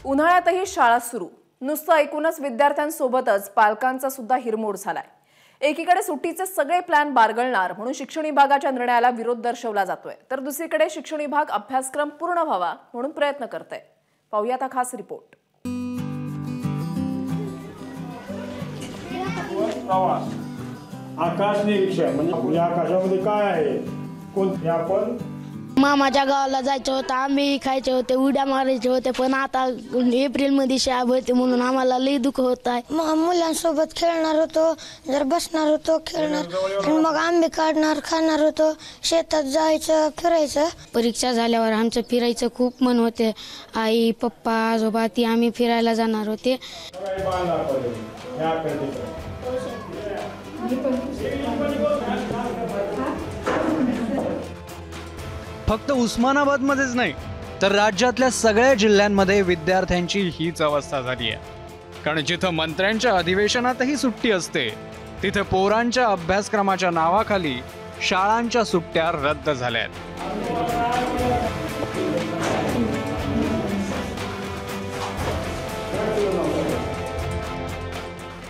उन्हाळ्यातही शाळा सुरू। नुसतं ऐकूनच विद्यार्थ्यांसोबतच पालकांचा सुद्धा हिरमोड झालाय। एकीकडे सुट्टीचे सगळे प्लॅन बारगळणार म्हणून शिक्षण विभागाच्या निर्णयाला विरोध दर्शवला जातोय, तर दुसरीकडे शिक्षण विभाग अभ्यासक्रम पूर्ण व्हावा म्हणून प्रयत्न करतंय। पाहूयात हा खास रिपोर्ट। आकाश निरीक्षण म्हणजे आकाशामध्ये काय आहे, कोणते आपण मामाच्या गावाला जायचं होतं, आंबे खायचे होते, उड्या मारायचे होते, पण आता एप्रिलमध्ये शाळा भरते म्हणून आम्हाला लई दुःख होत आहे। मुलांसोबत खेळणार होतो, जर बसणार होतो, खेळणार, आणि मग आंबे काढणार, खाणार होतो, शेतात जायचं, फिरायचं। परीक्षा झाल्यावर आमचं फिरायचं खूप मन होते। आई पप्पा आजोबा ती आम्ही फिरायला जाणार होते। फक्त उस्मानाबादमध्येच नाही तर राज्यातल्या सगळ्या जिल्ह्यांमध्ये विद्यार्थ्यांची हीच अवस्था झाली आहे। कारण जिथं मंत्र्यांच्या अधिवेशनातही सुट्टी असते, तिथे पोरांच्या अभ्यासक्रमाच्या नावाखाली शाळांच्या सुट्ट्या रद्द झाल्या आहेत।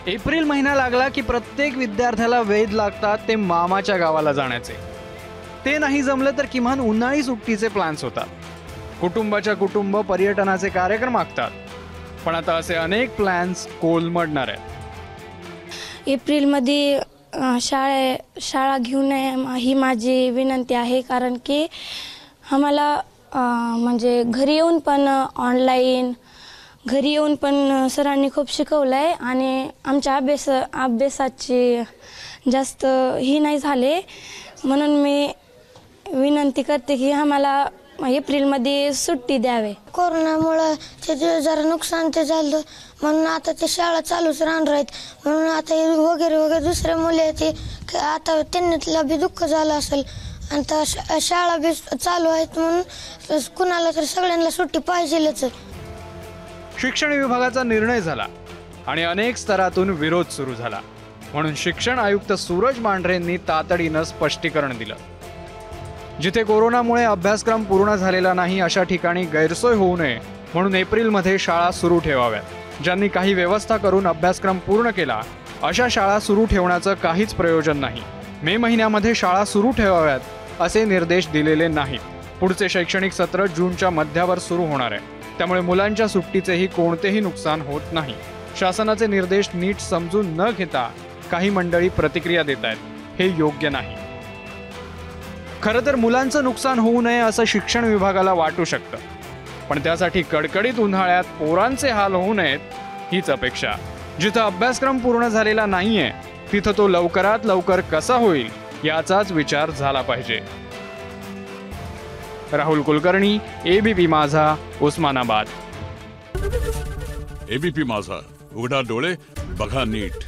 एप्रिल महिना लागला की प्रत्येक विद्यार्थ्याला वेध लागतात ते मामाच्या गावाला जाण्याचे। ते नाही जमलं तर किमान उन्हाळी सुट्टीचे प्लॅन्स होतात। कुटुंबाच्या कुटुंब पर्यटनाचे कार्यक्रम आखतात, पण आता असे अनेक प्लॅन्स कोलमडणार आहेत। एप्रिलमध्ये शाळा घेऊ नये ही माझी विनंती आहे, कारण की आम्हाला म्हणजे घरी येऊन पण ऑनलाईन घरी येऊन पण सरांनी खूप शिकवलं आहे आणि आमच्या अभ्यासाची जास्त ही नाही झाले, म्हणून मी विनंती करते की आम्हाला एप्रिलमध्ये सुट्टी द्यावे। कोरोनामुळे ते जरा नुकसान ते झालं, म्हणून आता ते शाळा चालूच राहणार आहेत, म्हणून आता वगैरे दुसरे मुले ते आता त्यांना बी दुःख झालं असेल, आणि शाळा बी चालू आहेत, म्हणून कुणाला तर सगळ्यांना सुट्टी पाहिजेलच। शिक्षण विभागाचा निर्णय झाला आणि अनेक स्तरातून विरोध सुरू झाला, म्हणून शिक्षण आयुक्त सूरज मांढरेंनी तातडीनं स्पष्टीकरण दिलं। जिथे कोरोनामुळे अभ्यासक्रम पूर्ण झालेला नाही अशा ठिकाणी गैरसोय होऊ नये म्हणून एप्रिलमध्ये शाळा सुरू ठेवाव्यात। ज्यांनी काही व्यवस्था करून अभ्यासक्रम पूर्ण केला अशा शाळा सुरू ठेवण्याचं काहीच प्रयोजन नाही। मे महिन्यामध्ये शाळा सुरू ठेवाव्यात असे निर्देश दिलेले नाहीत। पुढचे शैक्षणिक सत्र जूनच्या मध्यावर सुरू होणार आहे, त्यामुळे मुलांच्या सुट्टीचेही कोणतेही नुकसान होत नाही। शासनाचे निर्देश नीट समजून न घेता काही मंडळी प्रतिक्रिया देत आहेत, हे योग्य नाही। खरं तर मुलांचं नुकसान होऊ नये असं शिक्षण विभागाला वाटू शकतं, पण त्यासाठी कडकडीत उन्हाळ्यात पोरांचे हाल होऊ नयेत हीच अपेक्षा। जिथं अभ्यासक्रम पूर्ण झालेला नाहीये तिथं तो लवकरात लवकर कसा होईल याचाच विचार झाला पाहिजे। राहुल कुलकर्णी, एबीपी माझा, उस्मानाबाद। एबीपी माझा, उघडा डोळे बघा नीट।